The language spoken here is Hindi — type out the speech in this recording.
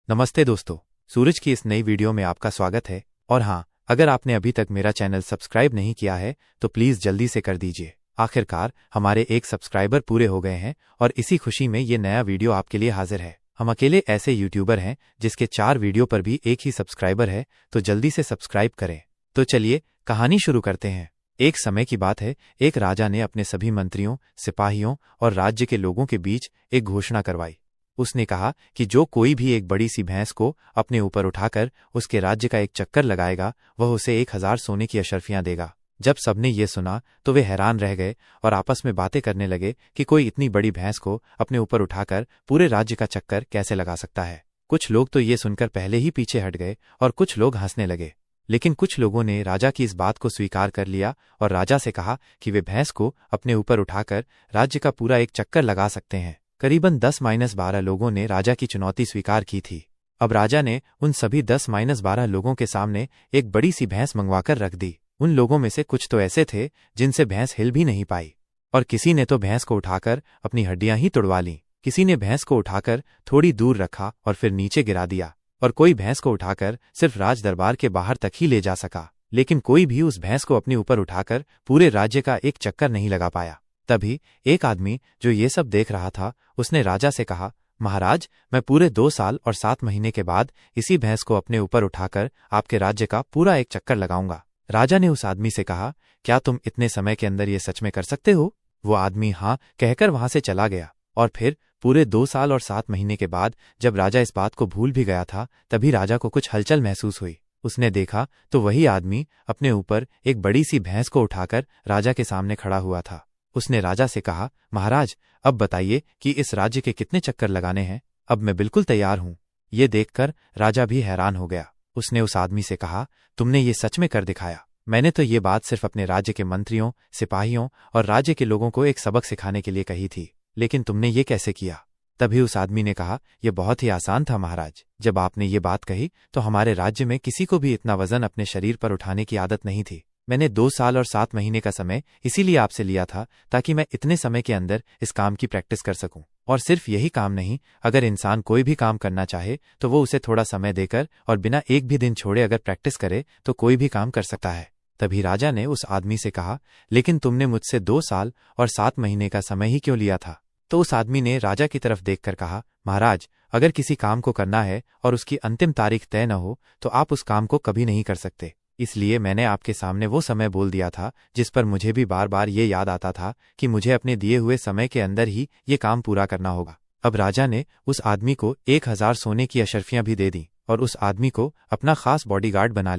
नमस्ते दोस्तों, सूरज की इस नई वीडियो में आपका स्वागत है। और हाँ, अगर आपने अभी तक मेरा चैनल सब्सक्राइब नहीं किया है तो प्लीज़ जल्दी से कर दीजिए। आखिरकार हमारे 1 सब्सक्राइबर पूरे हो गए हैं और इसी खुशी में ये नया वीडियो आपके लिए हाजिर है। हम अकेले ऐसे यूट्यूबर हैं जिसके 4 वीडियो पर भी एक ही सब्सक्राइबर है, तो जल्दी से सब्सक्राइब करें। तो चलिए कहानी शुरू करते हैं। एक समय की बात है, एक राजा ने अपने सभी मंत्रियों, सिपाहियों और राज्य के लोगों के बीच एक घोषणा करवाई। उसने कहा कि जो कोई भी एक बड़ी सी भैंस को अपने ऊपर उठाकर उसके राज्य का एक चक्कर लगाएगा, वह उसे 1000 सोने की अशर्फियां देगा। जब सबने ये सुना तो वे हैरान रह गए और आपस में बातें करने लगे कि कोई इतनी बड़ी भैंस को अपने ऊपर उठाकर पूरे राज्य का चक्कर कैसे लगा सकता है। कुछ लोग तो ये सुनकर पहले ही पीछे हट गए और कुछ लोग हंसने लगे, लेकिन कुछ लोगों ने राजा की इस बात को स्वीकार कर लिया और राजा से कहा कि वे भैंस को अपने ऊपर उठाकर राज्य का पूरा एक चक्कर लगा सकते हैं। करीबन 10-12 लोगों ने राजा की चुनौती स्वीकार की थी। अब राजा ने उन सभी 10-12 लोगों के सामने एक बड़ी सी भैंस मंगवाकर रख दी। उन लोगों में से कुछ तो ऐसे थे जिनसे भैंस हिल भी नहीं पाई, और किसी ने तो भैंस को उठाकर अपनी हड्डियां ही तुड़वा लीं। किसी ने भैंस को उठाकर थोड़ी दूर रखा और फिर नीचे गिरा दिया, और कोई भैंस को उठाकर सिर्फ राज दरबार के बाहर तक ही ले जा सका, लेकिन कोई भी उस भैंस को अपने ऊपर उठाकर पूरे राज्य का एक चक्कर नहीं लगा पाया। तभी एक आदमी जो ये सब देख रहा था, उसने राजा से कहा, महाराज, मैं पूरे 2 साल और 7 महीने के बाद इसी भैंस को अपने ऊपर उठाकर आपके राज्य का पूरा एक चक्कर लगाऊंगा। राजा ने उस आदमी से कहा, क्या तुम इतने समय के अंदर ये सच में कर सकते हो? वो आदमी हाँ कहकर वहां से चला गया, और फिर पूरे 2 साल और 7 महीने के बाद जब राजा इस बात को भूल भी गया था, तभी राजा को कुछ हलचल महसूस हुई। उसने देखा तो वही आदमी अपने ऊपर एक बड़ी सी भैंस को उठाकर राजा के सामने खड़ा हुआ था। उसने राजा से कहा, महाराज, अब बताइए कि इस राज्य के कितने चक्कर लगाने हैं? अब मैं बिल्कुल तैयार हूं। ये देखकर राजा भी हैरान हो गया। उसने उस आदमी से कहा, तुमने ये सच में कर दिखाया। मैंने तो ये बात सिर्फ अपने राज्य के मंत्रियों, सिपाहियों और राज्य के लोगों को एक सबक सिखाने के लिए कही थी, लेकिन तुमने ये कैसे किया? तभी उस आदमी ने कहा, यह बहुत ही आसान था महाराज। जब आपने ये बात कही तो हमारे राज्य में किसी को भी इतना वजन अपने शरीर पर उठाने की आदत नहीं थी। मैंने 2 साल और 7 महीने का समय इसीलिए आपसे लिया था ताकि मैं इतने समय के अंदर इस काम की प्रैक्टिस कर सकूं। और सिर्फ यही काम नहीं, अगर इंसान कोई भी काम करना चाहे तो वो उसे थोड़ा समय देकर और बिना एक भी दिन छोड़े अगर प्रैक्टिस करे तो कोई भी काम कर सकता है। तभी राजा ने उस आदमी से कहा, लेकिन तुमने मुझसे 2 साल और 7 महीने का समय ही क्यों लिया था? तो उस आदमी ने राजा की तरफ देखकर कहा, महाराज, अगर किसी काम को करना है और उसकी अंतिम तारीख तय न हो तो आप उस काम को कभी नहीं कर सकते। इसलिए मैंने आपके सामने वो समय बोल दिया था जिस पर मुझे भी बार बार ये याद आता था कि मुझे अपने दिए हुए समय के अंदर ही ये काम पूरा करना होगा। अब राजा ने उस आदमी को 1000 सोने की अशर्फियां भी दे दी और उस आदमी को अपना खास बॉडीगार्ड बना लिया।